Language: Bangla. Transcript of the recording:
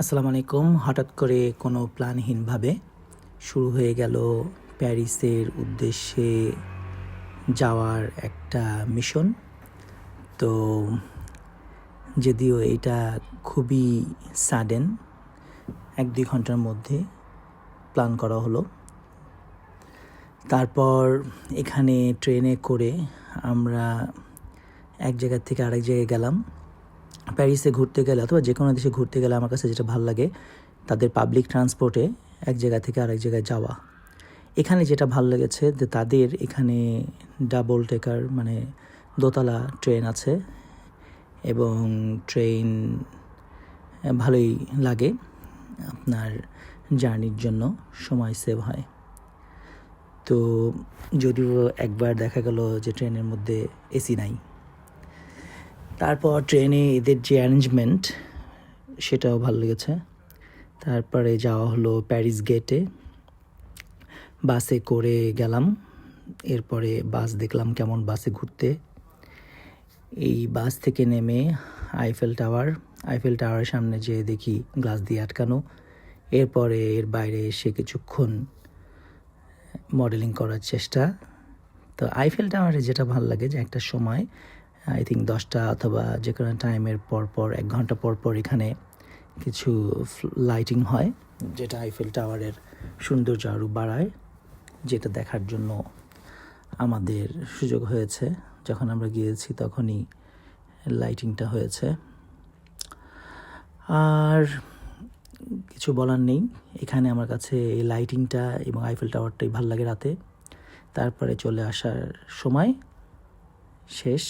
আসসালামু আলাইকুম। হঠাৎ করে কোনো প্ল্যানহীনভাবে শুরু হয়ে গেল প্যারিসের উদ্দেশ্যে যাওয়ার একটা মিশন। তো যদিও এটা খুবই সাডেন, 1-2 ঘন্টার মধ্যে প্ল্যান করা হলো। তারপর এখানে ট্রেনে করে আমরা এক জায়গা থেকে আরেক জায়গায় গেলাম। প্যারিসে ঘুরতে গেলে অথবা যে কোনো দেশে ঘুরতে গেলে আমার কাছে যেটা ভালো লাগে, তাদের পাবলিক ট্রান্সপোর্টে এক জায়গা থেকে আরেক জায়গায় যাওয়া। এখানে যেটা ভালো লেগেছে যে তাদের এখানে ডাবল টেকার মানে দোতলা ট্রেন আছে এবং ট্রেন ভালোই লাগে, আপনার জার্নির জন্য সময় সেভ হয়। তো যদিও একবার দেখা গেল যে ট্রেনের মধ্যে এসি নাই। তারপর ট্রেনে এদের যে অ্যারেঞ্জমেন্ট সেটাও ভালো লেগেছে। তারপরে যাওয়া হলো প্যারিস গেটে, বাসে করে গেলাম। এরপরে বাস দেখলাম কেমন বাসে ঘুরতে। এই বাস থেকে নেমে আইফেল টাওয়ারের সামনে যেয়ে দেখি গ্লাস দিয়ে আটকানো। এরপরে এর বাইরে এসে কিছুক্ষণ মডেলিং করার চেষ্টা। তো আইফেল টাওয়ারে যেটা ভালো লাগে যে একটা সময় আই থিঙ্ক 10টা অথবা যে কোনো টাইমের পর 1 ঘন্টা পর এখানে কিছু লাইটিং হয়, যেটা আইফেল টাওয়ারের সৌন্দর্য আরও বাড়ায়, যেটা দেখার জন্য আমাদের সুযোগ হয়েছে। যখন আমরা গিয়েছি তখনই লাইটিংটা হয়েছে। আর কিছু বলার নেই, এখানে আমার কাছে এই লাইটিংটা এবং আইফেল টাওয়ারটাই ভালো লাগে রাতে। তারপরে চলে আসার সময় শেষ।